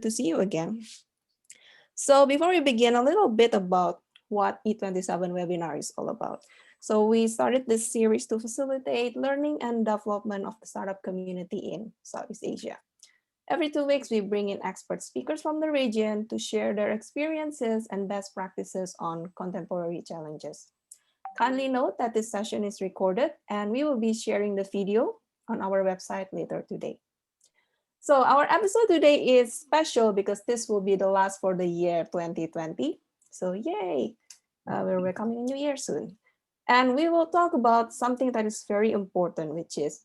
to see you again. So before we begin, a little bit about what E27 webinar is all about. So we started this series to facilitate learning and development of the startup community in Southeast Asia. Every 2 weeks, we bring in expert speakers from the region to share their experiences and best practices on contemporary challenges. Kindly note that this session is recorded and we will be sharing the video on our website later today. So our episode today is special because this will be the last for the year 2020. So yay, we're welcoming a new year soon. And we will talk about something that is very important, which is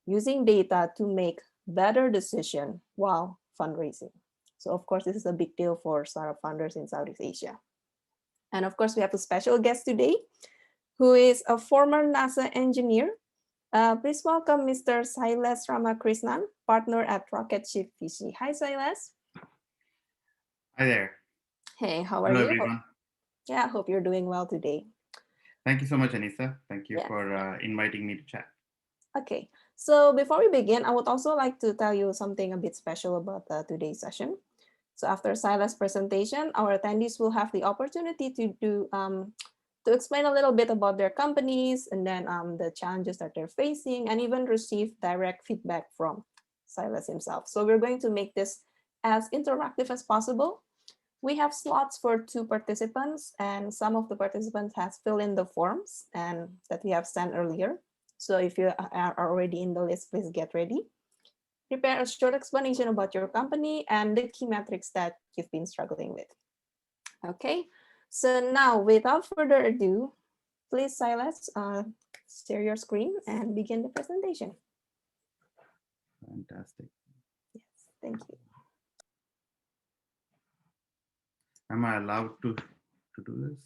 using data to make better decision while fundraising. So of course, this is a big deal for startup funders in Southeast Asia. And of course, we have a special guest today who is a former NASA engineer. Please welcome Mr. Sailesh Ramakrishnan, partner at Rocketship VC. Hi, Sailesh. Hi there. Hey, how are Hello, you? everyone. Yeah, I hope you're doing well today. Thank you so much, Anissa. Thank you for inviting me to chat. Okay, so before we begin, I would also like to tell you something a bit special about today's session. So after Saile's presentation, our attendees will have the opportunity to explain a little bit about their companies and then the challenges that they're facing and even receive direct feedback from Sailesh himself. So we're going to make this as interactive as possible. We have slots for 2 participants and some of the participants has filled in the forms and that we have sent earlier. So if you are already in the list, please get ready. Prepare a short explanation about your company and the key metrics that you've been struggling with. Okay, so now without further ado, please Sailesh, share your screen and begin the presentation. Fantastic. Yes, thank you. Am I allowed to do this?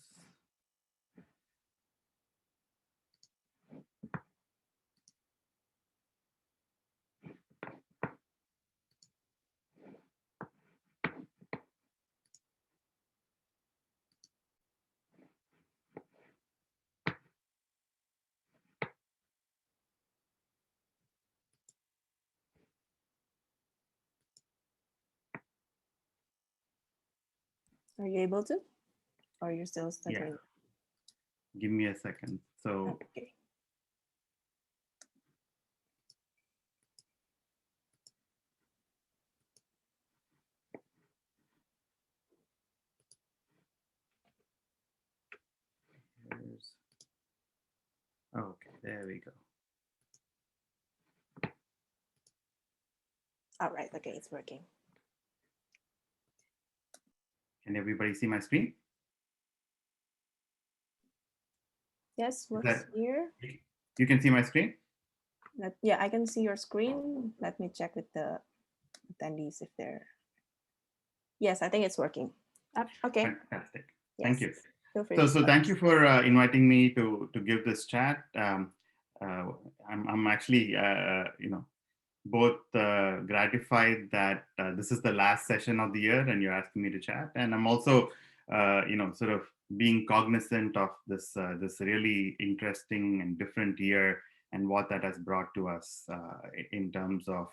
Are you able to? Or are you still stuck? Yeah. Give me a second. So. Okay. Okay, there we go. All right, okay, it's working. Can everybody see my screen? Yes, what's here? You can see my screen? Yeah, I can see your screen. Let me check with the attendees if they're... Yes, I think it's working. Okay. Fantastic. Yes. Thank you. Feel free So thank you for inviting me to give this chat. I'm actually, both gratified that this is the last session of the year and you're asking me to chat. And I'm also, sort of being cognizant of this really interesting and different year and what that has brought to us in terms of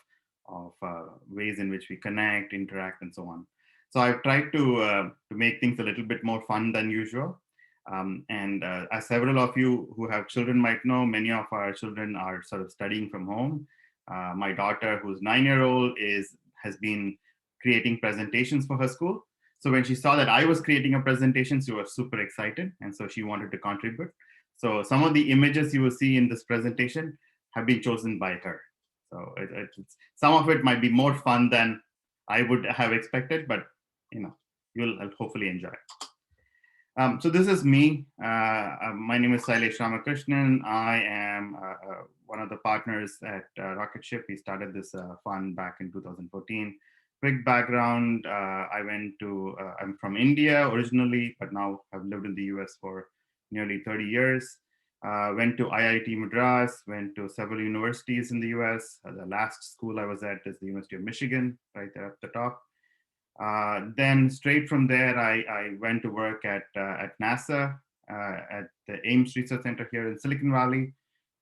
ways in which we connect, interact, and so on. So I've tried to make things a little bit more fun than usual. And as several of you who have children might know, many of our children are sort of studying from home. My daughter, who's 9-year-old, has been creating presentations for her school. So when she saw that I was creating a presentation, she was super excited. And so she wanted to contribute. So some of the images you will see in this presentation have been chosen by her. So some of it might be more fun than I would have expected, but you'll hopefully enjoy it. So this is me. My name is Sailesh Ramakrishnan. I am one of the partners at Rocketship. We started this fund back in 2014. Quick background, I'm from India originally, but now have lived in the US for nearly 30 years. Went to IIT Madras, went to several universities in the US. The last school I was at is the University of Michigan, right there at the top. Then straight from there, I went to work at NASA, at the Ames Research Center here in Silicon Valley.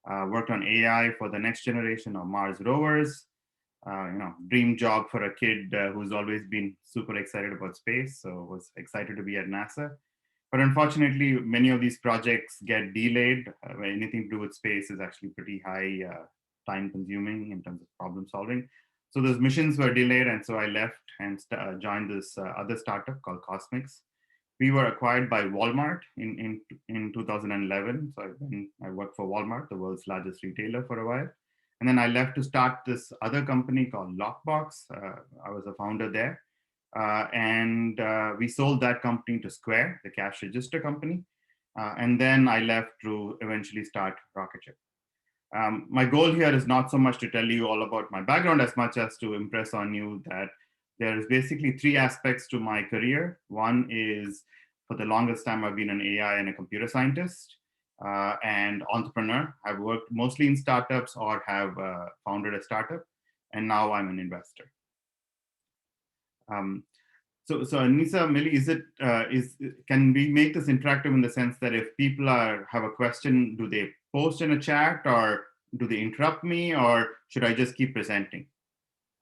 Worked on AI for the next generation of Mars rovers. dream job for a kid who's always been super excited about space. So was excited to be at NASA. But unfortunately, many of these projects get delayed. Anything to do with space is actually pretty high time consuming in terms of problem solving. So those missions were delayed, and so I left and joined this other startup called Cosmics. We were acquired by Walmart in 2011. So I worked for Walmart, the world's largest retailer, for a while. And then I left to start this other company called Lockbox. I was a founder there. And we sold that company to Square, the cash register company. And then I left to eventually start Rocketship. My goal here is not so much to tell you all about my background as much as to impress on you that there is basically three aspects to my career. One is, for the longest time, I've been an AI and a computer scientist and entrepreneur. I've worked mostly in startups or have founded a startup, and now I'm an investor. So Anisa, Millie, can we make this interactive in the sense that if people have a question, do they post in a chat, or do they interrupt me, or should I just keep presenting?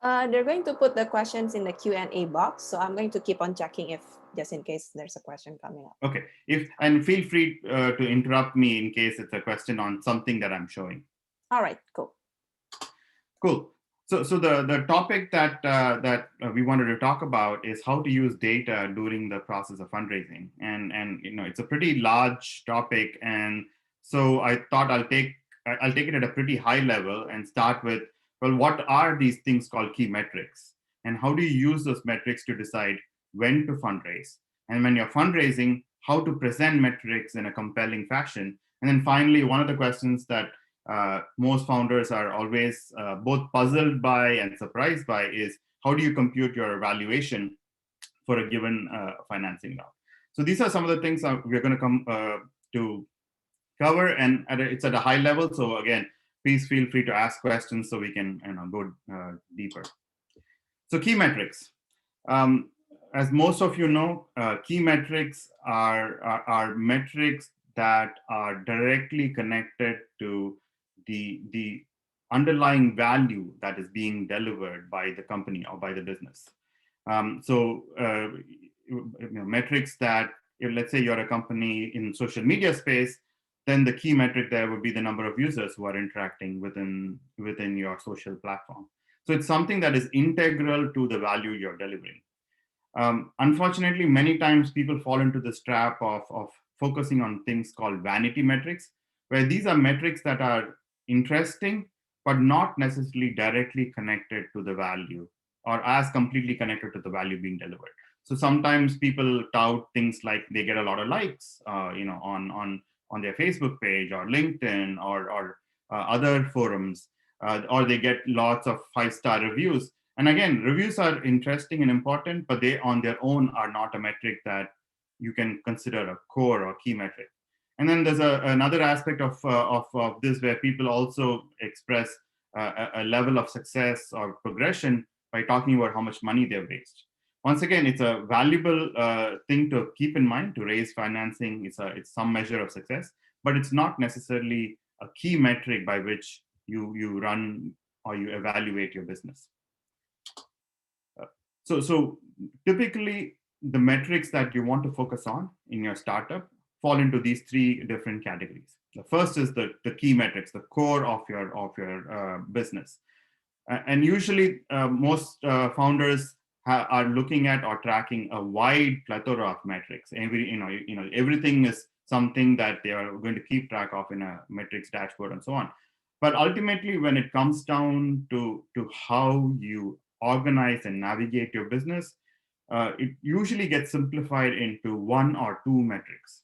They're going to put the questions in the Q&A box, so I'm going to keep on checking if just in case there's a question coming up. Okay, and feel free to interrupt me in case it's a question on something that I'm showing. All right, cool. Cool. So the topic that we wanted to talk about is how to use data during the process of fundraising, and it's a pretty large topic, and so I thought I'll take it at a pretty high level and start with, well, what are these things called key metrics, and how do you use those metrics to decide when to fundraise, and when you're fundraising, how to present metrics in a compelling fashion, and then finally, one of the questions that most founders are always both puzzled by and surprised by is, how do you compute your valuation for a given financing round? So these are some of the things we're going to come to cover, and it's at a high level. So again, please feel free to ask questions so we can go deeper. So key metrics. As most of you know, key metrics are metrics that are directly connected to the underlying value that is being delivered by the company or by the business. Metrics that, let's say you're a company in social media space, then the key metric there would be the number of users who are interacting within your social platform. So it's something that is integral to the value you're delivering. Unfortunately, many times people fall into this trap of focusing on things called vanity metrics, where these are metrics that are interesting, but not necessarily directly connected to the value or as completely connected to the value being delivered. So sometimes people tout things like they get a lot of likes, on their Facebook page or LinkedIn or other forums, or they get lots of 5-star reviews. And again, reviews are interesting and important, but they on their own are not a metric that you can consider a core or key metric. And then there's another aspect of this where people also express a level of success or progression by talking about how much money they've raised. Once again, it's a valuable thing to keep in mind. To raise financing, it's some measure of success, but it's not necessarily a key metric by which you run or you evaluate your business. So typically, the metrics that you want to focus on in your startup fall into these three different categories. The first is the key metrics, the core of your business. And usually, most founders are looking at or tracking a wide plethora of metrics. Everything is something that they are going to keep track of in a metrics dashboard and so on. But ultimately, when it comes down to how you organize and navigate your business, it usually gets simplified into one or two metrics.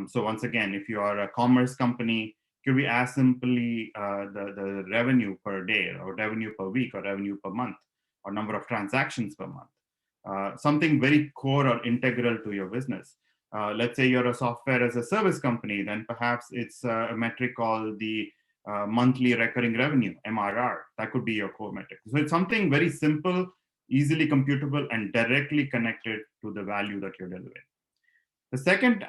So once again, if you are a commerce company, it could be as simply the revenue per day, or revenue per week, or revenue per month, or number of transactions per month. Something very core or integral to your business. Let's say you're a software as a service company, then perhaps it's a metric called the monthly recurring revenue, MRR. That could be your core metric. So it's something very simple, easily computable, and directly connected to the value that you're delivering. The second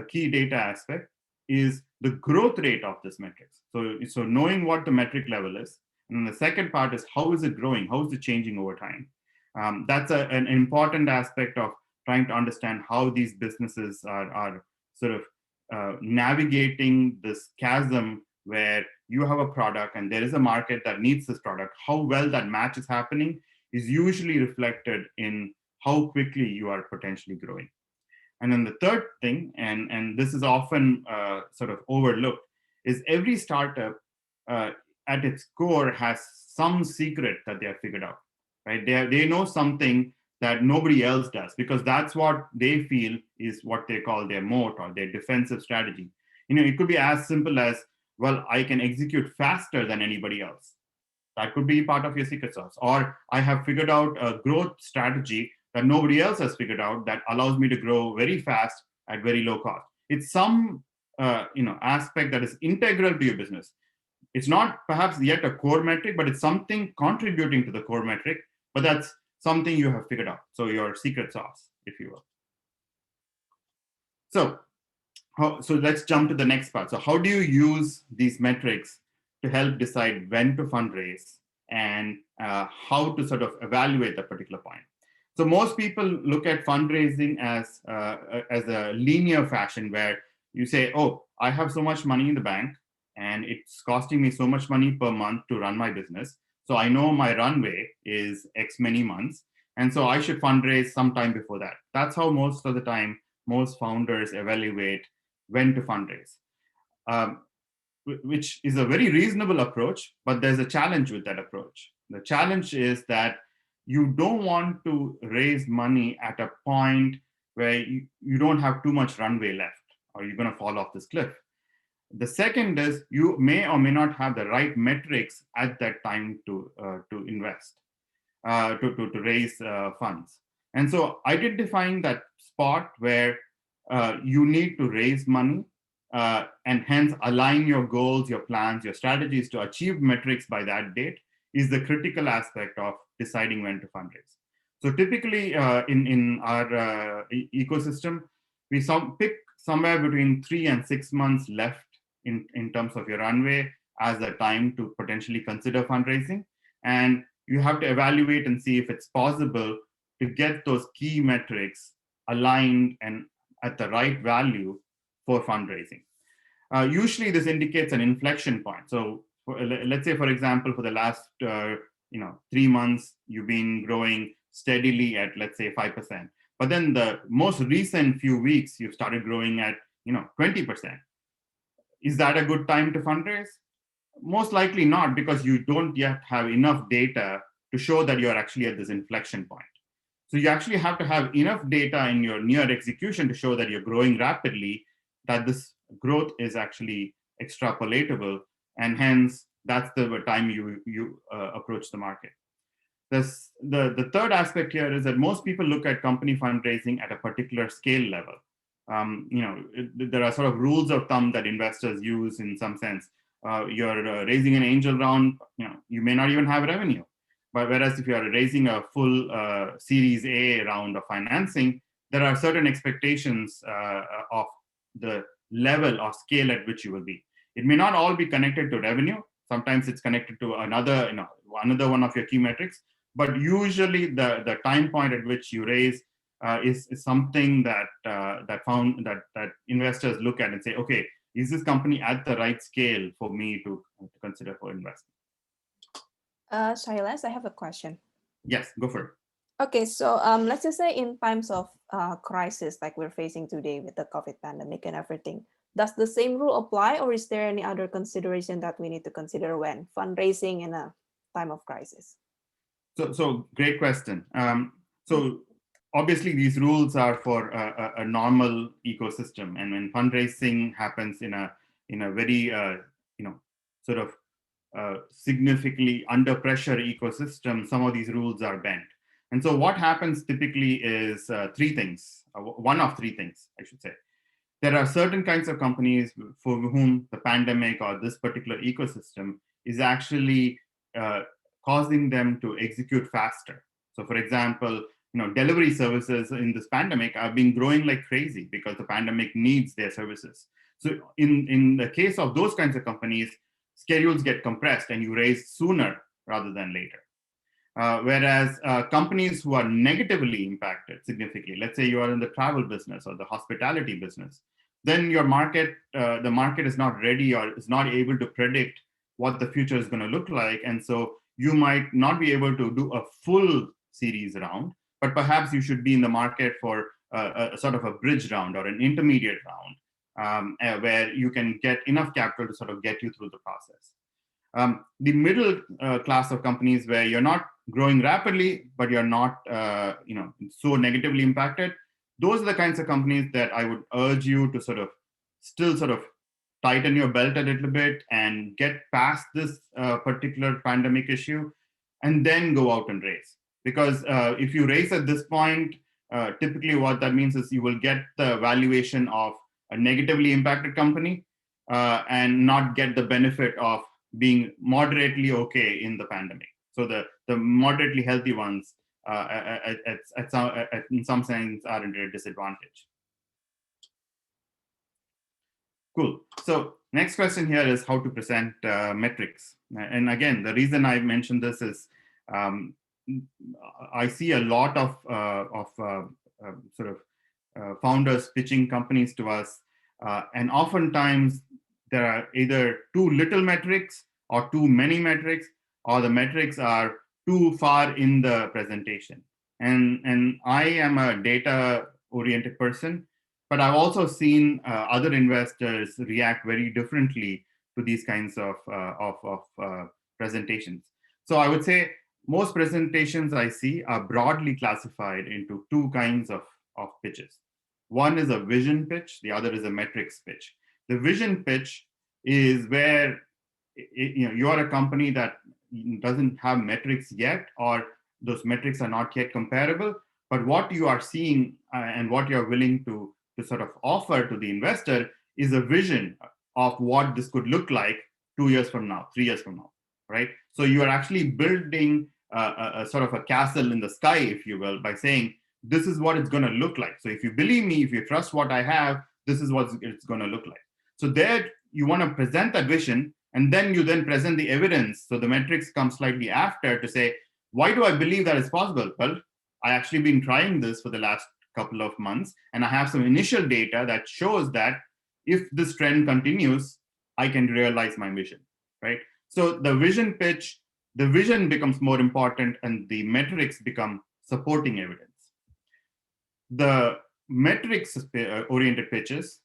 key data aspect is the growth rate of this metrics. So knowing what the metric level is, And the second part is, how is it growing? How is it changing over time? That's an important aspect of trying to understand how these businesses are sort of navigating this chasm where you have a product and there is a market that needs this product. How well that match is happening is usually reflected in how quickly you are potentially growing. And then the third thing, and this is often sort of overlooked, is every startup uh, at its core has some secret that they have figured out, right? They know something that nobody else does, because that's what they feel is what they call their moat or their defensive strategy. It could be as simple as, well, I can execute faster than anybody else. That could be part of your secret sauce. Or I have figured out a growth strategy that nobody else has figured out that allows me to grow very fast at very low cost. It's some aspect that is integral to your business. It's not perhaps yet a core metric, but it's something contributing to the core metric. But that's something you have figured out. So your secret sauce, if you will. So let's jump to the next part. So how do you use these metrics to help decide when to fundraise and how to sort of evaluate that particular point? So most people look at fundraising as a linear fashion where you say, oh, I have so much money in the bank and it's costing me so much money per month to run my business. So I know my runway is X many months. And so I should fundraise sometime before that. That's how most of the time most founders evaluate when to fundraise, which is a very reasonable approach, but there's a challenge with that approach. The challenge is that you don't want to raise money at a point where you don't have too much runway left, or you're going to fall off this cliff. The second is you may or may not have the right metrics at that time to invest, to raise funds. And so identifying that spot where you need to raise money and hence align your goals, your plans, your strategies to achieve metrics by that date is the critical aspect of deciding when to fundraise. So typically in our ecosystem, we pick somewhere between 3 and 6 months left in terms of your runway as the time to potentially consider fundraising. And you have to evaluate and see if it's possible to get those key metrics aligned and at the right value for fundraising. Usually this indicates an inflection point. So let's say, for example, for the last 3 months, you've been growing steadily at, let's say, 5%. But then the most recent few weeks, you've started growing at 20%. Is that a good time to fundraise? Most likely not, because you don't yet have enough data to show that you're actually at this inflection point. So you actually have to have enough data in your near execution to show that you're growing rapidly, that this growth is actually extrapolatable, and hence that's the time you approach the market. The third aspect here is that most people look at company fundraising at a particular scale level. There are sort of rules of thumb that investors use in some sense. You're raising an angel round, you may not even have revenue. But whereas if you are raising a full Series A round of financing, there are certain expectations of the level or scale at which you will be. It may not all be connected to revenue. Sometimes it's connected to another one of your key metrics. But usually the time point at which you raise is something that investors look at and say, okay, is this company at the right scale for me to consider for investment? Sailesh, I have a question. Yes, go for it. Okay, so let's just say in times of crisis like we're facing today with the COVID pandemic and everything, does the same rule apply, or is there any other consideration that we need to consider when fundraising in a time of crisis? So great question. So obviously these rules are for a normal ecosystem, and when fundraising happens in a very sort of significantly under pressure ecosystem, some of these rules are bent. And so what happens typically is three things. One of three things, I should say. There are certain kinds of companies for whom the pandemic or this particular ecosystem is actually causing them to execute faster. So for example, delivery services in this pandemic have been growing like crazy because the pandemic needs their services. So in the case of those kinds of companies, schedules get compressed and you raise sooner rather than later. Whereas companies who are negatively impacted significantly, let's say you are in the travel business or the hospitality business, then your market, the market is not ready or is not able to predict what the future is going to look like. And so you might not be able to do a full series round, but perhaps you should be in the market for a sort of a bridge round or an intermediate round, where you can get enough capital to sort of get you through the process. The middle class of companies where you're not growing rapidly, but you're not so negatively impacted, those are the kinds of companies that I would urge you to still tighten your belt a little bit and get past this particular pandemic issue, and then go out and raise. Because if you raise at this point, typically what that means is you will get the valuation of a negatively impacted company and not get the benefit of being moderately okay in the pandemic. So the moderately healthy ones, in some sense, are at a disadvantage. Cool. So next question here is how to present metrics. And again, the reason I mentioned this is I see a lot of founders pitching companies to us, and oftentimes there are either too little metrics or too many metrics, or the metrics are too far in the presentation. And I am a data-oriented person, but I've also seen other investors react very differently to these kinds of presentations. So I would say most presentations I see are broadly classified into two kinds of pitches. One is a vision pitch, the other is a metrics pitch. The vision pitch is where you are a company that doesn't have metrics yet, or those metrics are not yet comparable, but what you are seeing and what you're willing to sort of offer to the investor is a vision of what this could look like 2 years from now, 3 years from now, right? So you are actually building a sort of a castle in the sky, if you will, by saying, this is what it's going to look like. So if you believe me, if you trust what I have, this is what it's going to look like. So there you want to present that vision, and then you present the evidence. So the metrics come slightly after to say, why do I believe that is possible? Well, I actually been trying this for the last couple of months, and I have some initial data that shows that if this trend continues, I can realize my vision, right? So the vision pitch, the vision becomes more important, and the metrics become supporting evidence. The metrics-oriented pitches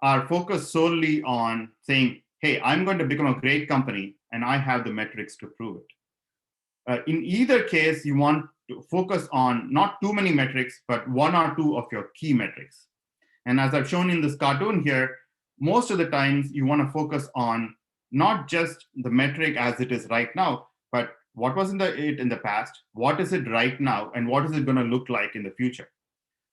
are focused solely on saying, hey, I'm going to become a great company, and I have the metrics to prove it. In either case, you want to focus on not too many metrics, but one or two of your key metrics. And as I've shown in this cartoon here, most of the times you want to focus on not just the metric as it is right now, but what was it in the past, what is it right now, and what is it going to look like in the future.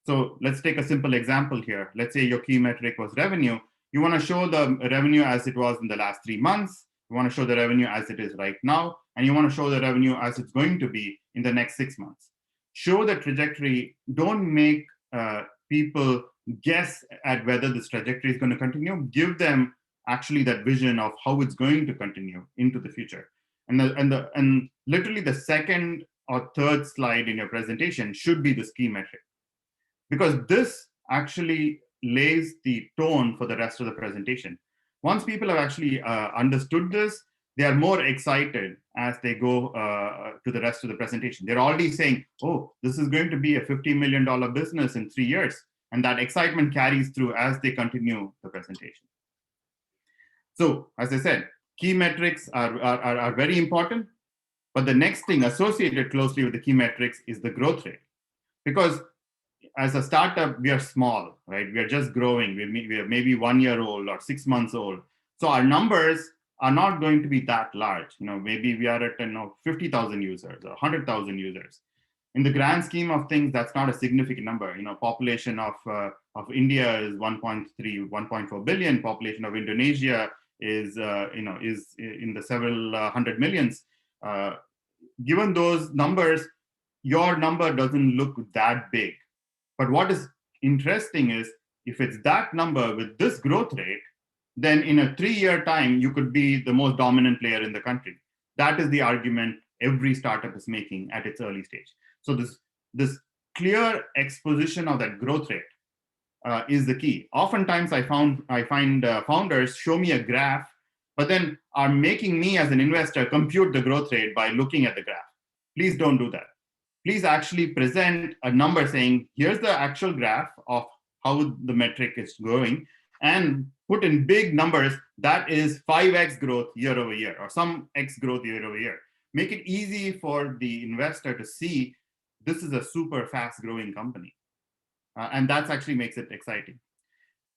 So let's take a simple example here. Let's say your key metric was revenue. You want to show the revenue as it was in the last 3 months. You want to show the revenue as it is right now. And you want to show the revenue as it's going to be in the next 6 months. Show the trajectory. Don't make people guess at whether this trajectory is going to continue. Give them actually that vision of how it's going to continue into the future. And literally the second or third slide in your presentation should be this key metric, because this actually lays the tone for the rest of the presentation. Once people have actually understood this, they are more excited as they go to the rest of the presentation. They're already saying, oh, this is going to be a $50 million business in 3 years. And that excitement carries through as they continue the presentation. So as I said, key metrics are very important. But the next thing associated closely with the key metrics is the growth rate. Because as a startup, we are small, right? We are just growing. We are maybe 1 year old or 6 months old. So our numbers are not going to be that large. Maybe we are at 50,000 users or 100,000 users. In the grand scheme of things, that's not a significant number. Population of India is 1.3, 1.4 billion. Population of Indonesia is in the several hundred millions. Given those numbers, your number doesn't look that big. But what is interesting is if it's that number with this growth rate, then in a 3-year time, you could be the most dominant player in the country. That is the argument every startup is making at its early stage. So this clear exposition of that growth rate is the key. Oftentimes, I find founders show me a graph, but then are making me as an investor compute the growth rate by looking at the graph. Please don't do that. Please actually present a number saying, here's the actual graph of how the metric is growing, and put in big numbers that is 5x growth year over year or some X growth year over year. Make it easy for the investor to see this is a super fast growing company. And that actually makes it exciting.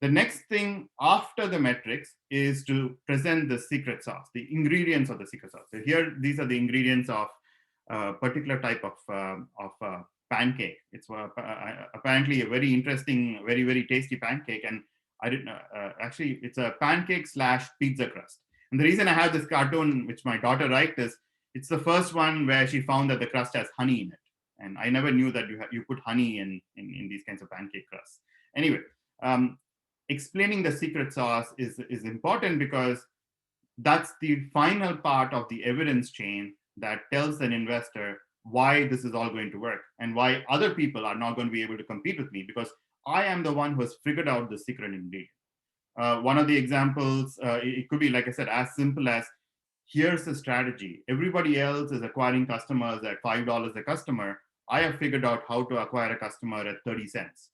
The next thing after the metrics is to present the secret sauce, the ingredients of the secret sauce. So here, these are the ingredients of a particular type of pancake. It's apparently a very interesting, very, very tasty pancake. And I didn't actually, it's a pancake / pizza crust. And the reason I have this cartoon, which my daughter liked, is it's the first one where she found that the crust has honey in it. And I never knew that you put honey in these kinds of pancake crusts. Anyway, explaining the secret sauce is important because that's the final part of the evidence chain that tells an investor why this is all going to work and why other people are not going to be able to compete with me, because I am the one who has figured out the secret ingredient. One of the examples, it could be, like I said, as simple as, here's the strategy. Everybody else is acquiring customers at $5 a customer. I have figured out how to acquire a customer at 30 cents.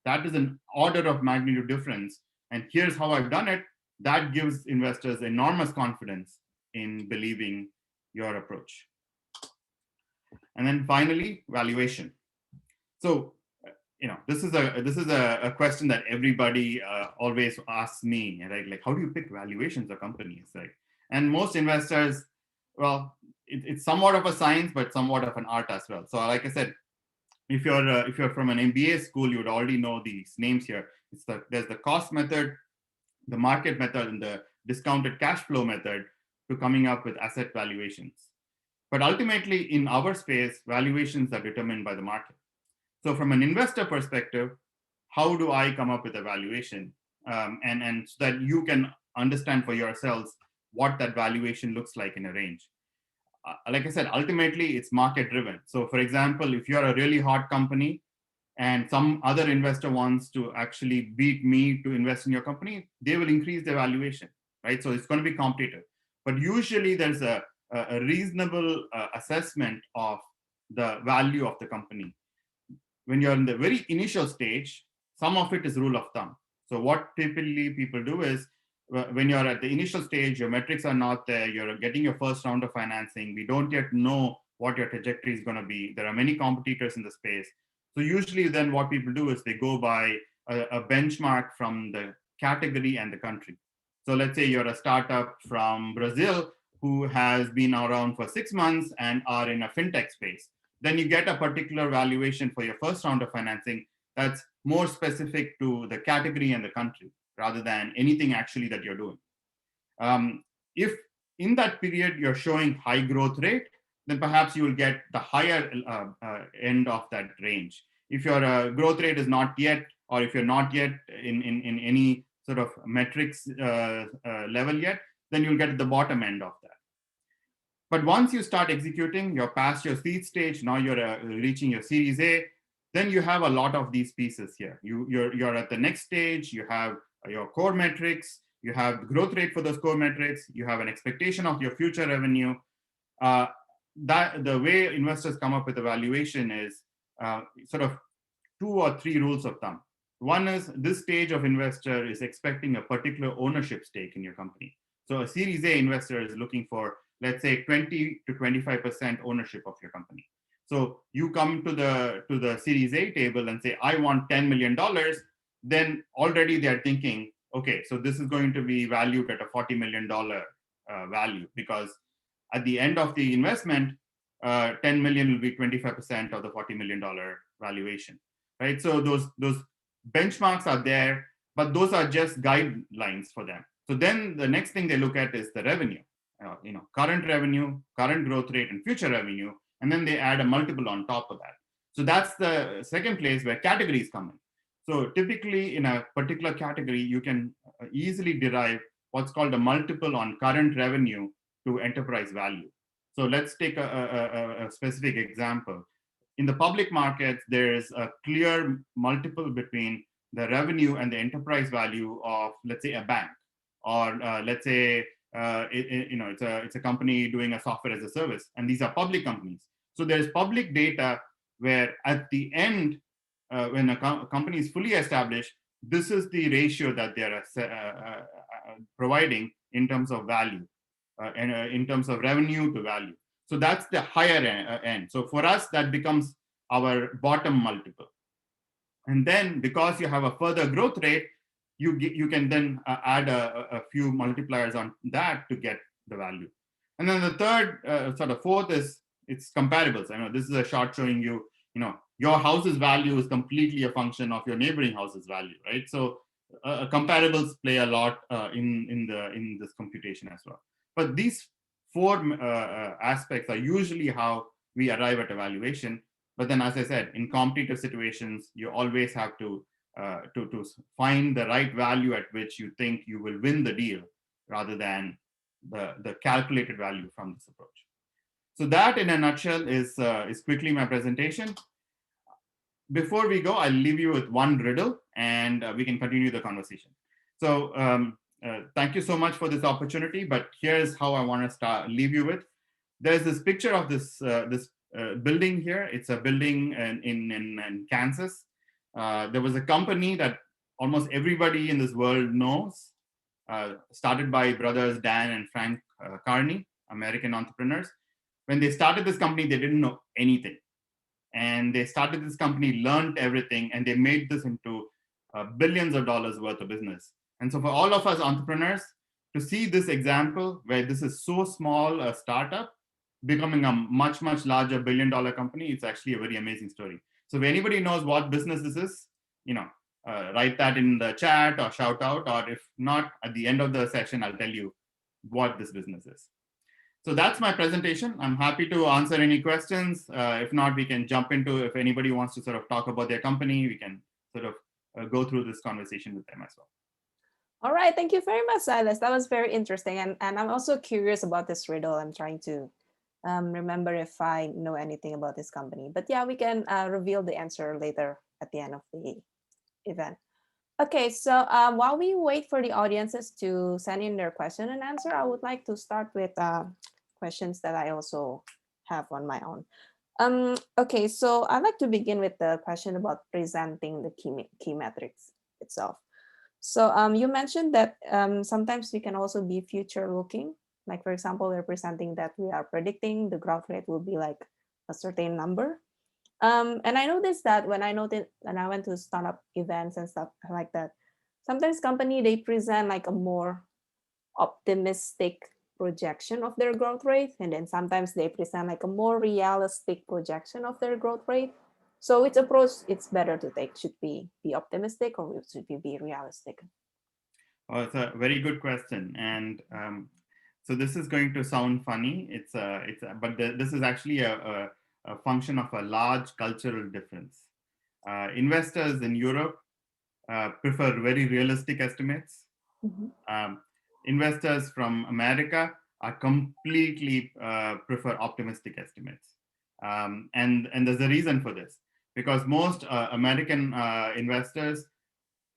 That is an order of magnitude difference. And here's how I've done it. That gives investors enormous confidence in believing your approach. And then finally, valuation. So, this is a question that everybody always asks me, right? Like, how do you pick valuations of companies? Like, and most investors, well, it's somewhat of a science, but somewhat of an art as well. So, like I said, if you're from an MBA school, you would already know these names here. There's the cost method, the market method, and the discounted cash flow method to coming up with asset valuations. But ultimately, in our space, valuations are determined by the market. So from an investor perspective, how do I come up with a valuation? And so that you can understand for yourselves what that valuation looks like in a range. Like I said, ultimately, it's market driven. So for example, if you're a really hot company and some other investor wants to actually beat me to invest in your company, they will increase their valuation, right? So it's going to be competitive. But usually there's a reasonable assessment of the value of the company. When you're in the very initial stage, some of it is rule of thumb. So what typically people do is, when you're at the initial stage, your metrics are not there, you're getting your first round of financing, we don't yet know what your trajectory is going to be. There are many competitors in the space. So usually then what people do is they go by a benchmark from the category and the country. So let's say you're a startup from Brazil who has been around for 6 months and are in a fintech space. Then you get a particular valuation for your first round of financing that's more specific to the category and the country rather than anything actually that you're doing. If in that period you're showing high growth rate, then perhaps you will get the higher end of that range. If your growth rate is not yet, or if you're not yet in any sort of metrics level yet, then you'll get the bottom end of that. But once you start executing, you're past your seed stage, now you're reaching your Series A, then you have a lot of these pieces here. You're at the next stage, you have your core metrics, you have the growth rate for those core metrics, you have an expectation of your future revenue. That the way investors come up with a valuation is sort of 2 or 3 rules of thumb. One is, this stage of investor is expecting a particular ownership stake in your company. So a Series A investor is looking for, let's say, 20 to 25% ownership of your company. So you come to the Series A table and say, I want $10 million. Then already they're thinking, okay, so this is going to be valued at a $40 million value, because at the end of the investment, 10 million will be 25% of the $40 million valuation, right? So those benchmarks are there, but those are just guidelines for them. So then the next thing they look at is the revenue, current revenue, current growth rate, and future revenue, and then they add a multiple on top of that. So that's the second place where categories come in. So typically in a particular category, you can easily derive what's called a multiple on current revenue to enterprise value. So let's take a specific example. In the public markets, there is a clear multiple between the revenue and the enterprise value of, let's say, a bank, or let's say, it's a company doing a software as a service, and these are public companies. So there's public data where at the end, when a company is fully established, this is the ratio that they are providing in terms of value, and in terms of revenue to value. So that's the higher end. So for us, that becomes our bottom multiple. And then because you have a further growth rate, you can then add a few multipliers on that to get the value. And then the third, sort of fourth, is it's comparables. I know this is a chart showing you, your house's value is completely a function of your neighboring house's value, right? So comparables play a lot in this computation as well. But these four aspects are usually how we arrive at evaluation. But then, as I said, in competitive situations, you always have to find the right value at which you think you will win the deal, rather than the calculated value from this approach. So that, in a nutshell, is quickly my presentation. Before we go, I'll leave you with one riddle, and we can continue the conversation. So thank you so much for this opportunity. But here's how I want to leave you with. There's this picture of this building here. It's a building in Kansas. There was a company that almost everybody in this world knows, started by brothers Dan and Frank Carney, American entrepreneurs. When they started this company, they didn't know anything. And they started this company, learned everything, and they made this into billions of dollars worth of business. And so for all of us entrepreneurs to see this example where this is so small a startup becoming a much, much larger billion-dollar company, it's actually a very amazing story. So if anybody knows what business this is, write that in the chat or shout out, or if not, at the end of the session, I'll tell you what this business is. So that's my presentation. I'm happy to answer any questions. If not, we can jump into, if anybody wants to sort of talk about their company, we can sort of go through this conversation with them as well. All right, thank you very much, Sailesh. That was very interesting. And I'm also curious about this riddle. I'm trying to remember if I know anything about this company. But yeah, we can reveal the answer later at the end of the event. Okay, so while we wait for the audiences to send in their question and answer, I would like to start with questions that I also have on my own. Okay, so I'd like to begin with the question about presenting the key metrics itself. So you mentioned that sometimes we can also be future looking. Like, for example, we're presenting that we are predicting the growth rate will be like a certain number. And I noticed that when I went to startup events and stuff like that, sometimes company, they present like a more optimistic projection of their growth rate, and then sometimes they present like a more realistic projection of their growth rate. So which approach it's better to take? Should we be optimistic or should we be realistic? Oh, it's a very good question, and so this is going to sound funny. But this is actually a function of a large cultural difference. Investors in Europe prefer very realistic estimates. Mm-hmm. Investors from America are completely prefer optimistic estimates. And there's a reason for this, because most American investors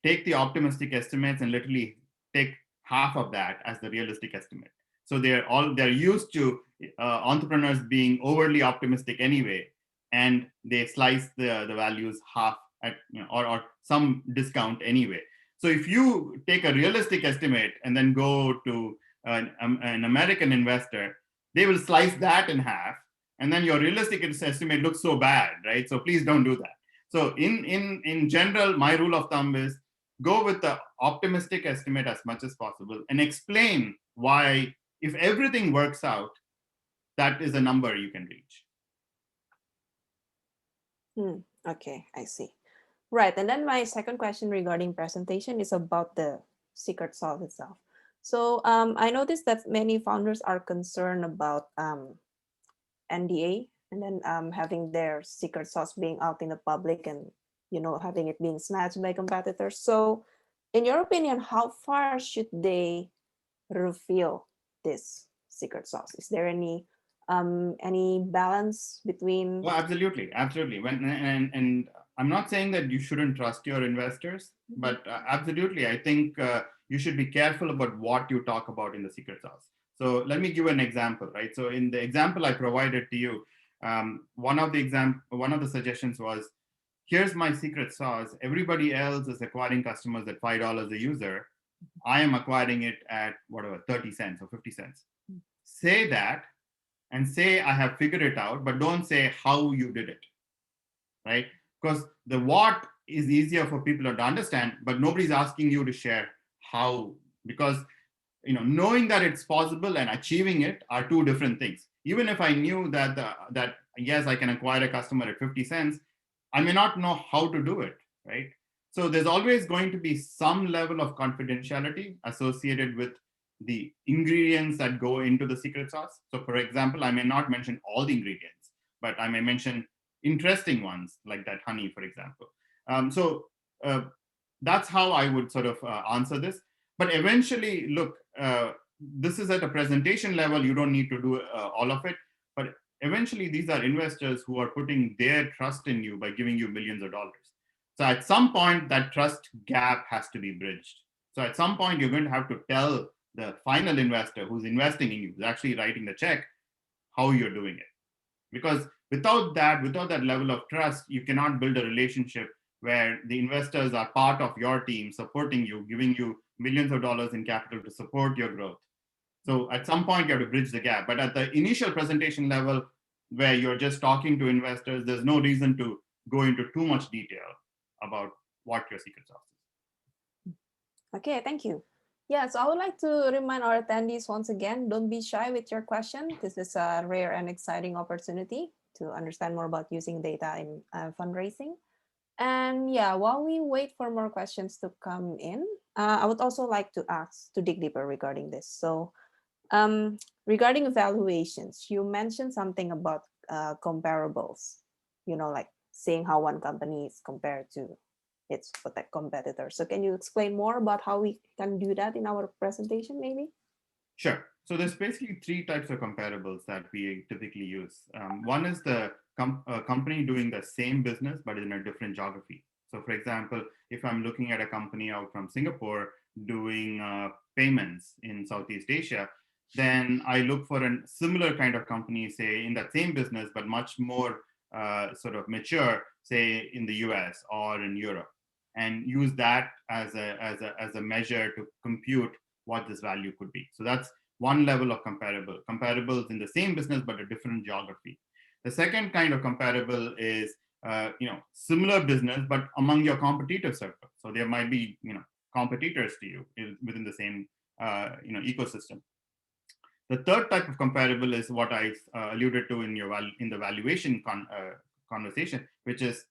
take the optimistic estimates and literally take half of that as the realistic estimate. So they're used to entrepreneurs being overly optimistic anyway, and they slice the values half at, or some discount anyway. So if you take a realistic estimate and then go to an American investor, they will slice that in half, and then your realistic estimate looks so bad, right? So please don't do that. So in general, my rule of thumb is go with the optimistic estimate as much as possible and explain why, if everything works out, that is a number you can reach. Okay, I see. Right, and then my second question regarding presentation is about the secret sauce itself. So I noticed that many founders are concerned about NDA, and then having their secret sauce being out in the public, and having it being snatched by competitors. So in your opinion, how far should they reveal this secret sauce? Is there any balance between? Well, absolutely, absolutely. And I'm not saying that you shouldn't trust your investors, but absolutely, I think you should be careful about what you talk about in the secret sauce. So let me give an example, right? So in the example I provided to you, one of the suggestions was, here's my secret sauce. Everybody else is acquiring customers at $5 a user. I am acquiring it at whatever 30 cents or 50 cents. Say that and say I have figured it out, but don't say how you did it, right? Because the what is easier for people to understand, but nobody's asking you to share how, because knowing that it's possible and achieving it are two different things. Even if I knew that yes, I can acquire a customer at 50 cents, I may not know how to do it, right? So there's always going to be some level of confidentiality associated with the ingredients that go into the secret sauce. So for example, I may not mention all the ingredients, but I may mention interesting ones like that honey, for example. So uh, that's how I would sort of answer this. But eventually, look, this is at a presentation level. You don't need to do all of it. But eventually, these are investors who are putting their trust in you by giving you millions of dollars. So at some point, that trust gap has to be bridged. So at some point, you're going to have to tell the final investor who's investing in you, who's actually writing the check, how you're doing it. Because without that level of trust, you cannot build a relationship where the investors are part of your team, supporting you, giving you millions of dollars in capital to support your growth. So at some point, you have to bridge the gap. But at the initial presentation level, where you're just talking to investors, there's no reason to go into too much detail about what your secret sauce is. Okay, thank you. Yeah, so I would like to remind our attendees once again, don't be shy with your question. This is a rare and exciting opportunity to understand more about using data in fundraising. And yeah, while we wait for more questions to come in, I would also like to ask to dig deeper regarding this. So regarding evaluations, you mentioned something about comparables, like seeing how one company is compared to its competitor. So can you explain more about how we can do that in our presentation, maybe? Sure. So there's basically three types of comparables that we typically use. One is the company doing the same business but in a different geography. So, for example, if I'm looking at a company out from Singapore doing payments in Southeast Asia, then I look for a similar kind of company, say in that same business, but much more sort of mature, say in the US or in Europe, and use that as a measure to compute what this value could be. So that's one level of comparables in the same business but a different geography. The second kind of comparable is similar business but among your competitive circle. So there might be competitors to you within the same ecosystem. The third type of comparable is what I alluded to in the valuation conversation, which is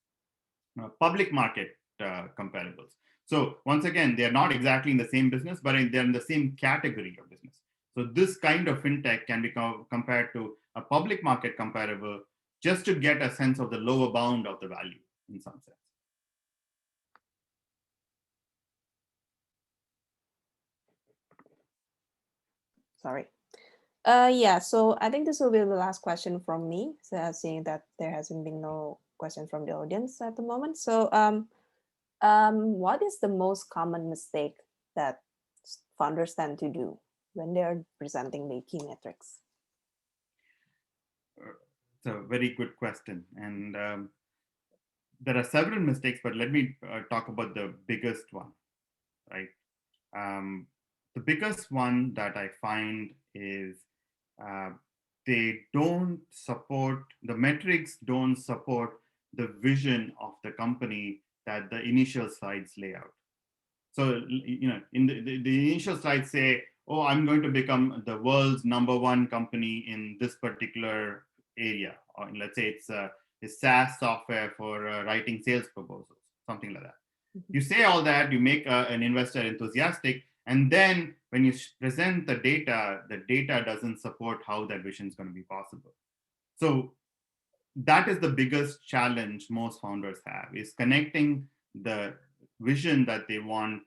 public market comparables. So once again, they're not exactly in the same business, but they're in the same category of business. So this kind of fintech can be compared to a public market comparable just to get a sense of the lower bound of the value in some sense. Sorry. Yeah, so I think this will be the last question from me, so seeing that there hasn't been no question from the audience at the moment. So what is the most common mistake that founders tend to do when they're presenting the key metrics? It's a very good question. And there are several mistakes, but let me talk about the biggest one, right? The biggest one that I find is uh, the metrics don't support the vision of the company that the initial slides lay out. So, in the initial slides say, oh, I'm going to become the world's number one company in this particular area. Or let's say it's a SaaS software for writing sales proposals, something like that. You say all that, you make an investor enthusiastic, and then when you present the data doesn't support how that vision is going to be possible. So that is the biggest challenge most founders have, is connecting the vision that they want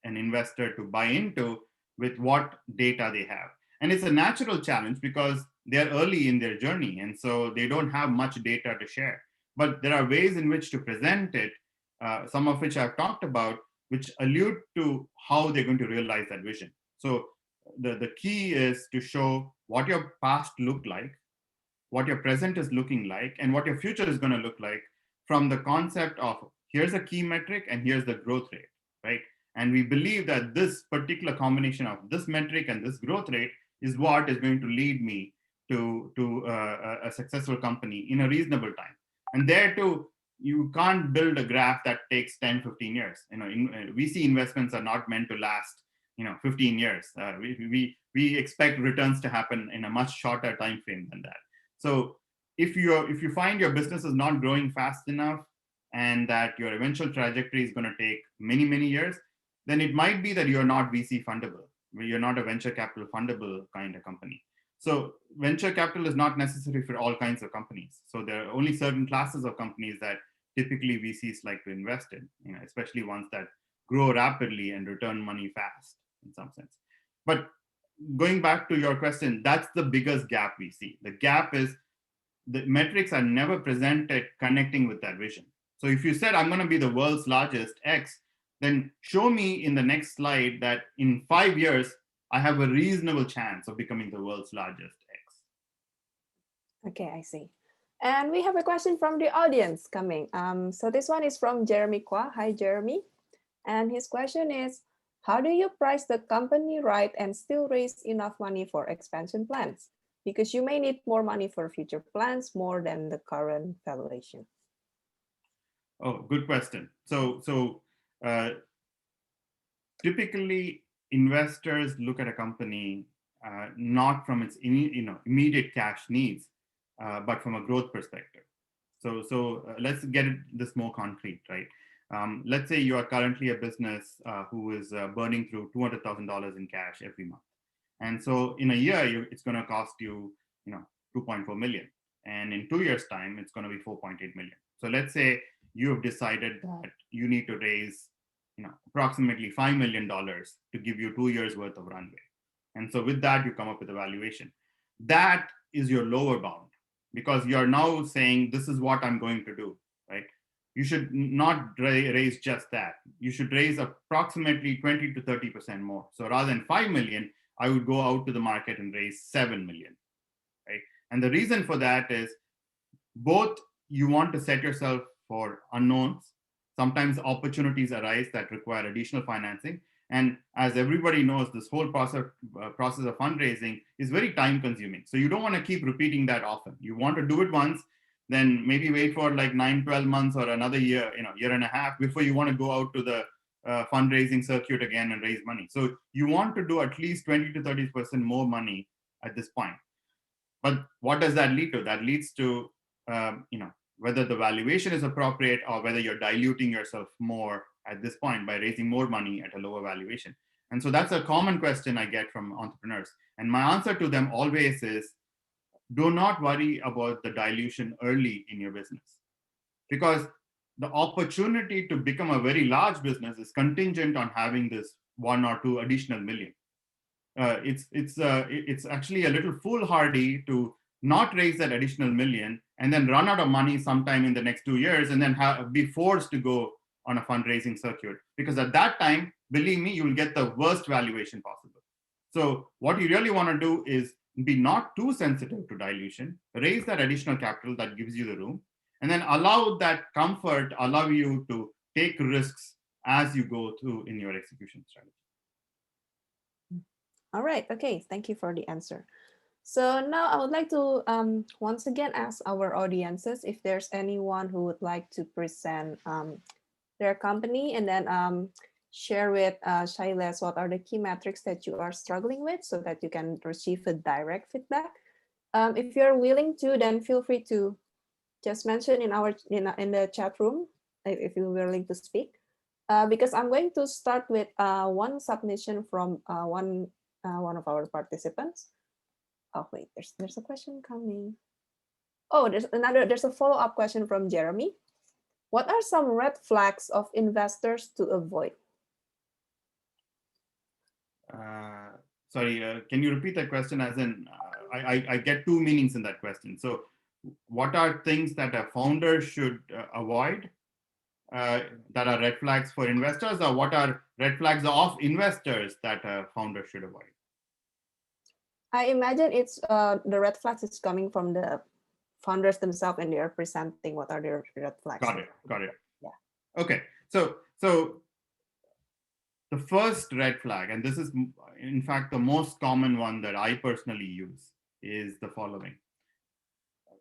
an investor to buy into with what data they have. And it's a natural challenge because they're early in their journey, and so they don't have much data to share. But there are ways in which to present it, some of which I've talked about, which allude to how they're going to realize that vision. So the key is to show what your past looked like, what your present is looking like, and what your future is going to look like from the concept of here's a key metric and here's the growth rate, right? And we believe that this particular combination of this metric and this growth rate is what is going to lead me to a successful company in a reasonable time. And there too, you can't build a graph that takes 10, 15 years. VC investments are not meant to last 15 years. We expect returns to happen in a much shorter time frame than that. So if you find your business is not growing fast enough and that your eventual trajectory is going to take many, many years, then it might be that you're not VC fundable. You're not a venture capital fundable kind of company. So venture capital is not necessary for all kinds of companies. So there are only certain classes of companies that typically VCs like to invest in, especially ones that grow rapidly and return money fast in some sense. But going back to your question, that's the biggest gap we see. The gap is the metrics are never presented connecting with that vision. So if you said, I'm going to be the world's largest X, then show me in the next slide that in 5 years, I have a reasonable chance of becoming the world's largest X. Okay, I see. And we have a question from the audience coming. So this one is from Jeremy Kwa. Hi, Jeremy. And his question is, how do you price the company right and still raise enough money for expansion plans? Because you may need more money for future plans more than the current valuation. Oh, good question. So typically investors look at a company not from its immediate cash needs, but from a growth perspective. So let's get this more concrete, right? Let's say you are currently a business who is burning through $200,000 in cash every month. And so in a year, it's going to cost you, 2.4 million. And in 2 years' time, it's going to be 4.8 million. So let's say you have decided that you need to raise, approximately $5 million to give you 2 years worth of runway. And so with that, you come up with a valuation. That is your lower bound because you're now saying, this is what I'm going to do, right? You should not raise just that. You should raise approximately 20 to 30% more. So rather than 5 million, I would go out to the market and raise 7 million, right? And the reason for that is both you want to set yourself for unknowns. Sometimes opportunities arise that require additional financing. And as everybody knows, this whole process of fundraising is very time consuming. So you don't want to keep repeating that often. You want to do it once, then maybe wait for like 9, 12 months or another year, year and a half before you want to go out to the fundraising circuit again and raise money. So you want to do at least 20 to 30% more money at this point. But what does that lead to? That leads to, whether the valuation is appropriate or whether you're diluting yourself more at this point by raising more money at a lower valuation. And so that's a common question I get from entrepreneurs. And my answer to them always is, do not worry about the dilution early in your business, because the opportunity to become a very large business is contingent on having this 1 or 2 additional million. It's actually a little foolhardy to not raise that additional million and then run out of money sometime in the next 2 years and then be forced to go on a fundraising circuit, because at that time, believe me, you will get the worst valuation possible. So what you really want to do is be not too sensitive to dilution, raise that additional capital that gives you the room, and then allow that comfort, allow you to take risks as you go through in your execution strategy. All right, okay, thank you for the answer. So now I would like to once again ask our audiences if there's anyone who would like to present their company and then share with Sailesh what are the key metrics that you are struggling with so that you can receive a direct feedback. If you're willing to, then feel free to just mention in the chat room if you're willing to speak. Because I'm going to start with one submission from one of our participants. Oh wait, there's a question coming. Oh, there's a follow-up question from Jeremy. What are some red flags of investors to avoid? Sorry, can you repeat that question? As in, I get two meanings in that question. So, what are things that a founder should avoid that are red flags for investors, or what are red flags of investors that a founder should avoid? I imagine it's the red flags is coming from the founders themselves, and they are presenting what are their red flags. Got it. Got it. Yeah. Okay. So the first red flag, and this is in fact the most common one that I personally use, is the following.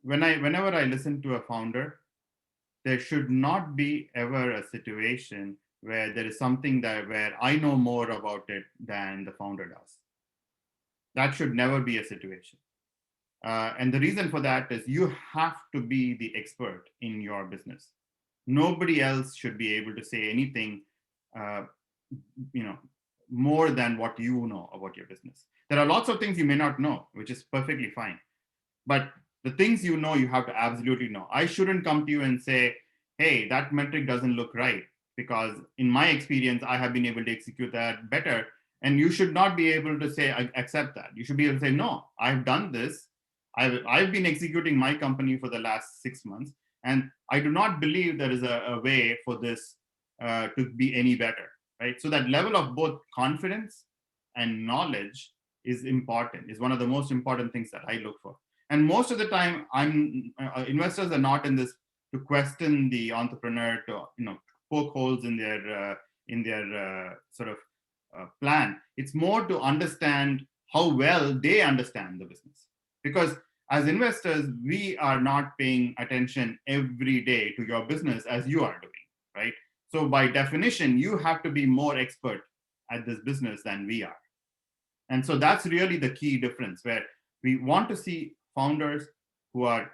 Whenever I listen to a founder, there should not be ever a situation where there is something that where I know more about it than the founder does. That should never be a situation. And the reason for that is you have to be the expert in your business. Nobody else should be able to say anything, uh, more than what you know about your business. There are lots of things you may not know, which is perfectly fine. But the things you know, you have to absolutely know. I shouldn't come to you and say, hey, that metric doesn't look right, because in my experience, I have been able to execute that better. And you should not be able to say, I accept that. You should be able to say, no, I've done this. I've been executing my company for the last 6 months, and I do not believe there is a way for this to be any better, right? So that level of both confidence and knowledge is important, is one of the most important things that I look for. And most of the time, investors are not in this to question the entrepreneur, to poke holes in their sort of plan. It's more to understand how well they understand the business, because as investors, we are not paying attention every day to your business as you are doing, right? So by definition, you have to be more expert at this business than we are. And so that's really the key difference, where we want to see founders who are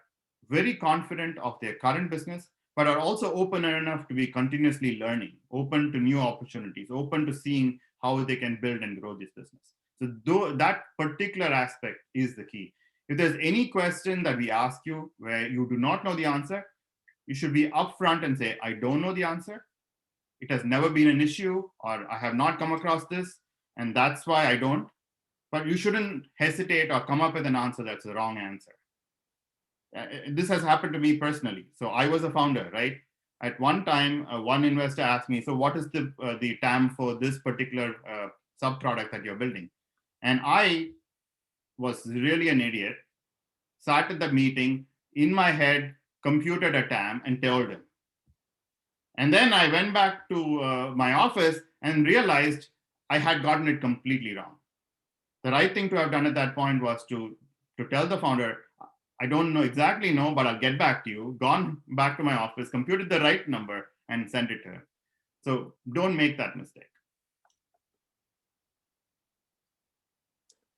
very confident of their current business, but are also open enough to be continuously learning, open to new opportunities, open to seeing how they can build and grow this business. So that particular aspect is the key. If there's any question that we ask you where you do not know the answer, you should be upfront and say, I don't know the answer. It has never been an issue, or I have not come across this, and that's why I don't. But you shouldn't hesitate or come up with an answer that's the wrong answer. This has happened to me personally. So I was a founder, right? At one time, one investor asked me, so what is the TAM for this particular sub-product that you're building? And I was really an idiot, sat at the meeting, in my head, computed a TAM and told him. And then I went back to my office and realized I had gotten it completely wrong. The right thing to have done at that point was to tell the founder, I don't know exactly know, but I'll get back to you. Gone back to my office, computed the right number, and sent it to him. So don't make that mistake.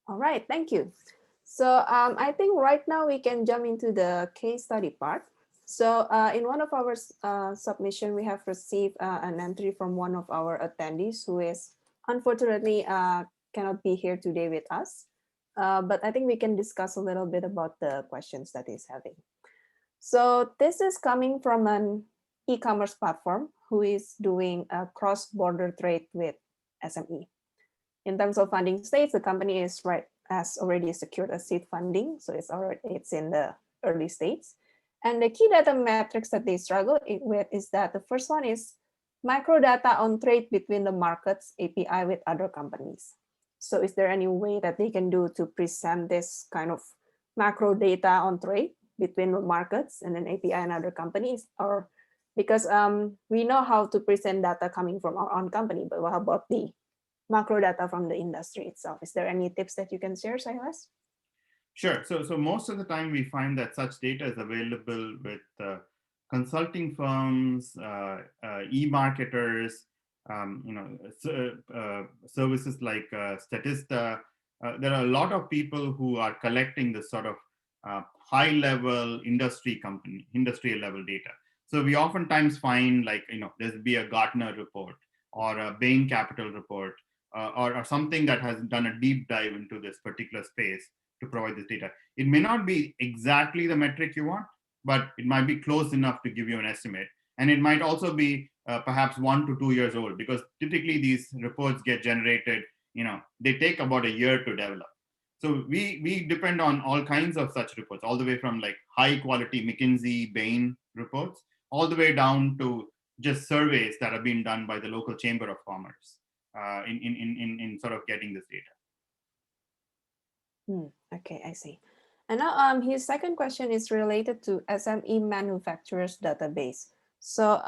All right, thank you. So I think right now we can jump into the case study part. So in one of our submission, we have received an entry from one of our attendees who is unfortunately cannot be here today with us. But I think we can discuss a little bit about the questions that he's having. So this is coming from an e-commerce platform who is doing a cross-border trade with SME. In terms of funding stage, the company has already secured a seed funding, so it's in the early stage. And the key data metrics that they struggle with is that the first one is micro data on trade between the markets API with other companies. So is there any way that they can do to present this kind of macro data on trade between markets and then API and other companies? Or because we know how to present data coming from our own company, but what about the macro data from the industry itself? Is there any tips that you can share, Sailesh? Sure. So most of the time we find that such data is available with consulting firms, e-marketers, services like Statista. There are a lot of people who are collecting this sort of high-level industry level data. So we oftentimes find there's be a Gartner report or a Bain Capital report or something that has done a deep dive into this particular space to provide this data. It may not be exactly the metric you want, but it might be close enough to give you an estimate. And it might also be perhaps 1 to 2 years old, because typically these reports get generated they take about a year to develop. So we depend on all kinds of such reports, all the way from like high quality McKinsey, Bain reports, all the way down to just surveys that have been done by the local chamber of commerce in sort of getting this data. Okay, I see. And now his second question is related to SME manufacturers database. So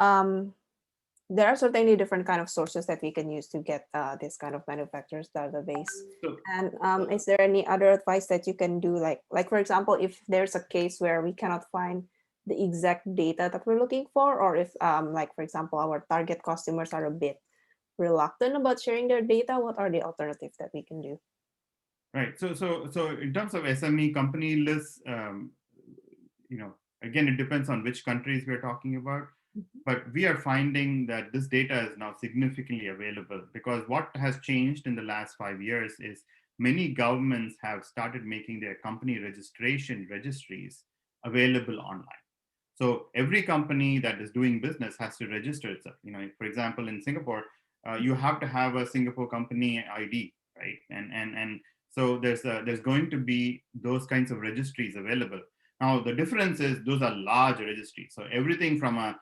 there are certainly different kind of sources that we can use to get this kind of manufacturers database. So, And is there any other advice that you can do? Like for example, if there's a case where we cannot find the exact data that we're looking for, or if like for example, our target customers are a bit reluctant about sharing their data, what are the alternatives that we can do? right. So in terms of SME company lists, again, it depends on which countries we're talking about. But we are finding that this data is now significantly available, because what has changed in the last 5 years is many governments have started making their company registration registries available online. So every company that is doing business has to register itself. For example, in Singapore, you have to have a Singapore company ID, right? And so there's going to be those kinds of registries available. Now the difference is those are large registries. So everything from a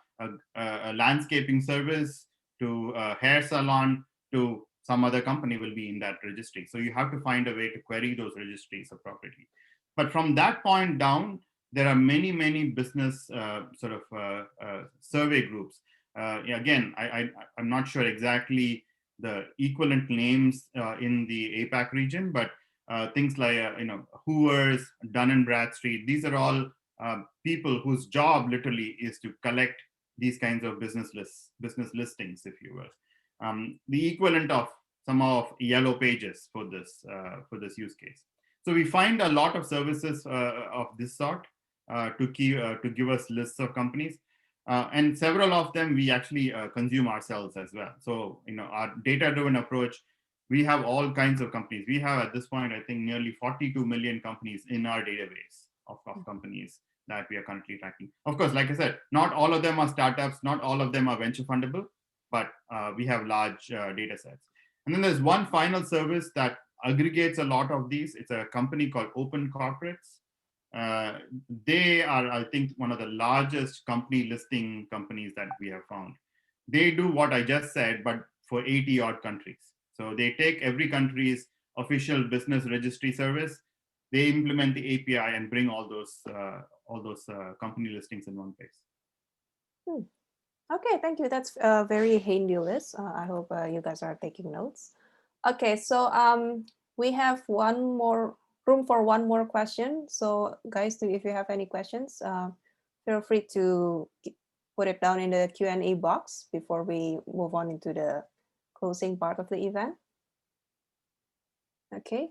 landscaping service to a hair salon to some other company will be in that registry. So you have to find a way to query those registries appropriately. But from that point down, there are many business survey groups. Again, I'm not sure exactly the equivalent names in the APAC region, but things like Hoover's, Dun and Bradstreet. These are all people whose job literally is to collect these kinds of business listings, if you will. The equivalent of some of Yellow Pages for this use case. So we find a lot of services of this sort to give us lists of companies, and several of them we actually consume ourselves as well. So our data-driven approach, we have all kinds of companies. We have at this point, I think, nearly 42 million companies in our database of companies that we are currently tracking. Of course, like I said, not all of them are startups, not all of them are venture fundable, but we have large data sets. And then there's one final service that aggregates a lot of these. It's a company called Open Corporates. They are, I think, one of the largest company listing companies that we have found. They do what I just said, but for 80 odd countries. So they take every country's official business registry service, they implement the API and bring all those company listings in one place. Okay, thank you. That's a very handy list. I hope you guys are taking notes. Okay, so we have room for one more question. So guys, if you have any questions, feel free to put it down in the Q&A box before we move on into the closing part of the event. Okay,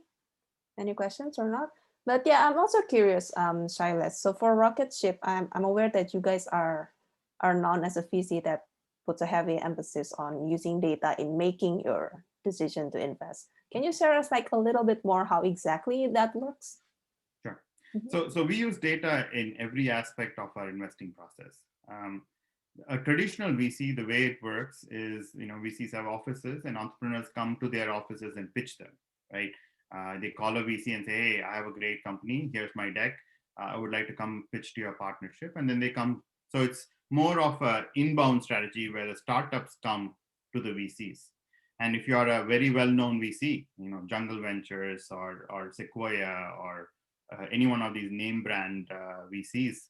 any questions or not? But yeah, I'm also curious, Sailesh. So for Rocketship, I'm aware that you guys are known as a VC that puts a heavy emphasis on using data in making your decision to invest. Can you share us like a little bit more how exactly that works? Sure. So we use data in every aspect of our investing process. A traditional VC, the way it works is, VCs have offices and entrepreneurs come to their offices and pitch them, right? They call a VC and say, hey, I have a great company. Here's my deck. I would like to come pitch to your partnership. And then they come. So it's more of an inbound strategy where the startups come to the VCs. And if you are a very well-known VC, Jungle Ventures or Sequoia or any one of these name brand VCs,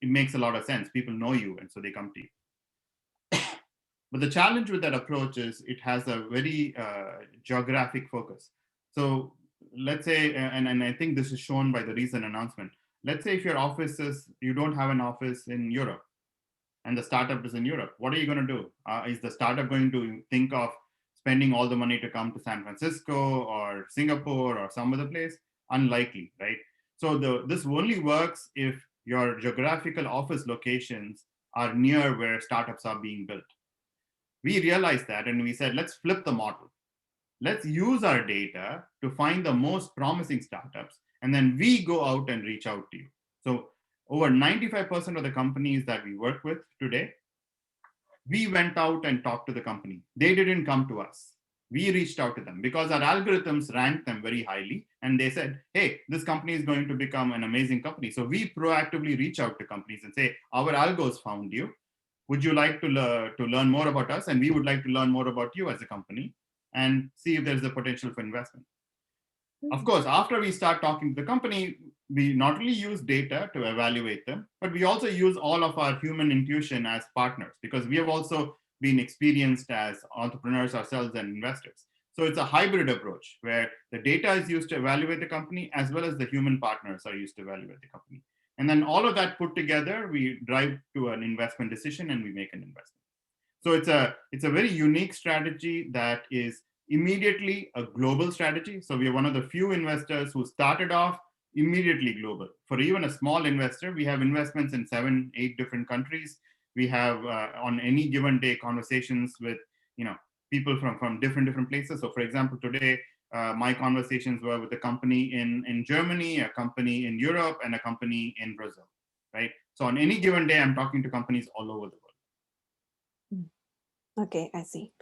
it makes a lot of sense. People know you, and so they come to you. But the challenge with that approach is it has a very geographic focus. So let's say, and I think this is shown by the recent announcement. Let's say if you don't have an office in Europe and the startup is in Europe, what are you going to do? Is the startup going to think of spending all the money to come to San Francisco or Singapore or some other place? Unlikely, right? So this only works if your geographical office locations are near where startups are being built. We realized that and we said, let's flip the model. Let's use our data to find the most promising startups, and then we go out and reach out to you. So over 95% of the companies that we work with today, we went out and talked to the company. They didn't come to us. We reached out to them because our algorithms ranked them very highly. And they said, hey, this company is going to become an amazing company. So we proactively reach out to companies and say, our algos found you. Would you like to learn more about us? And we would like to learn more about you as a company and see if there's a potential for investment. Of course, after we start talking to the company, we not only use data to evaluate them, but we also use all of our human intuition as partners because we have also been experienced as entrepreneurs ourselves and investors. So it's a hybrid approach where the data is used to evaluate the company as well as the human partners are used to evaluate the company. And then all of that put together, we drive to an investment decision and we make an investment. So it's a very unique strategy that is immediately a global strategy. So we are one of the few investors who started off immediately global. For even a small investor, we have investments in 7, 8 different countries. We have on any given day conversations with people from different places. So for example, today my conversations were with a company in Germany, a company in Europe, and a company in Brazil, right? So on any given day, I'm talking to companies all over the world. Okay, I see.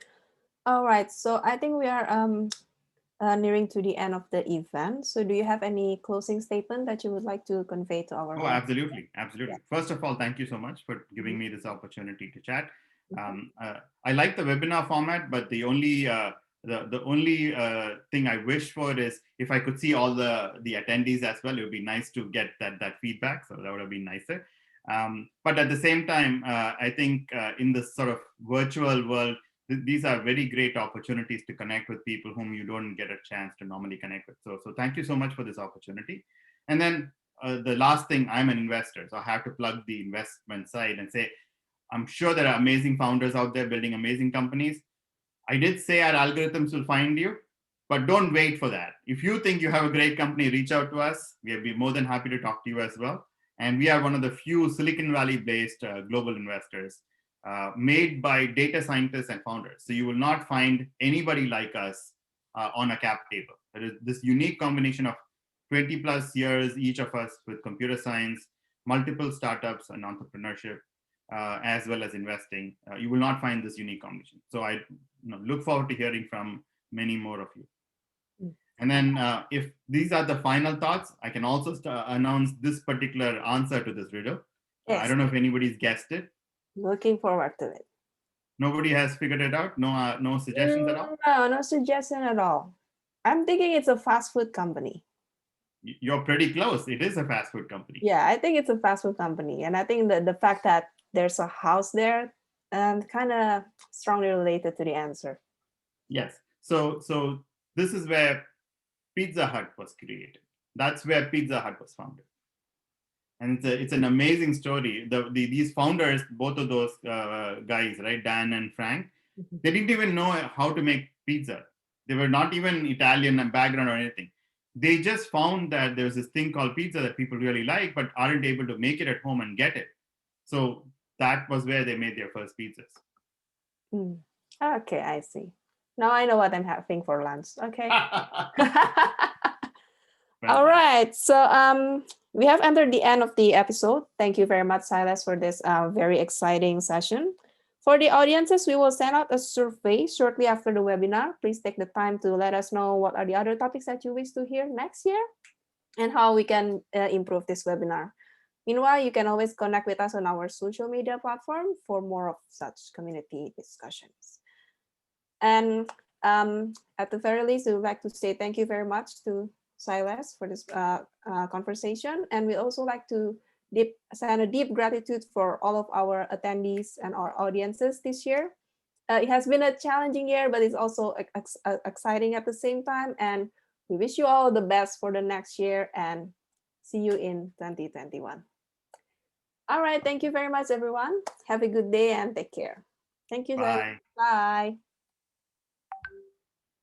All right, so I think we are nearing to the end of the event. So do you have any closing statement that you would like to convey to our Oh, audience? absolutely. Absolutely. Yeah. First of all, thank you so much for giving me this opportunity to chat. Mhm. I like the webinar format, but the only thing I wish for is if I could see all the attendees as well. It would be nice to get that feedback. So that would have been nicer. But at the same time, I think in this sort of virtual world, these are very great opportunities to connect with people whom you don't get a chance to normally connect with. So thank you so much for this opportunity. And then the last thing, I'm an investor, so I have to plug the investment side and say, I'm sure there are amazing founders out there building amazing companies. I did say our algorithms will find you, but don't wait for that. If you think you have a great company, reach out to us. We'll be more than happy to talk to you as well. And we are one of the few Silicon Valley based global investors made by data scientists and founders. So you will not find anybody like us on a cap table. There is this unique combination of 20 plus years, each of us with computer science, multiple startups and entrepreneurship, as well as investing. You will not find this unique combination. So I look forward to hearing from many more of you. And then if these are the final thoughts, I can also announce this particular answer to this riddle. I Yes, don't know if anybody's guessed it. looking forward to it. Nobody has figured it out. No suggestions at all. No, no suggestion at all. I'm thinking it's a fast food company. You're pretty close. It is a fast food company. Yeah, I think it's a fast food company. And I think that the fact that there's a house there kind of strongly related to the answer. Yes. So this is where Pizza Hut was created. That's where Pizza Hut was founded. And it's an amazing story. These founders, both of those guys, right, Dan and Frank, they didn't even know how to make pizza. They were not even Italian background or anything. They just found that there's this thing called pizza that people really like, but aren't able to make it at home and get it. So that was where they made their first pizzas. Mm. Okay, I see. Now I know what I'm having for lunch. Okay. All right. So we have entered the end of the episode. Thank you very much, Silas, for this very exciting session. For the audiences, we will send out a survey shortly after the webinar. Please take the time to let us know what are the other topics that you wish to hear next year and how we can improve this webinar. Meanwhile, you can always connect with us on our social media platform for more of such community discussions. And at the very least, we would like to say thank you very much to Silas for this conversation. And we also like to send a deep gratitude for all of our attendees and our audiences this year. It has been a challenging year, but it's also exciting at the same time. And we wish you all the best for the next year and see you in 2021. All right. Thank you very much, everyone. Have a good day and take care. Thank you, Silas. Bye. Bye.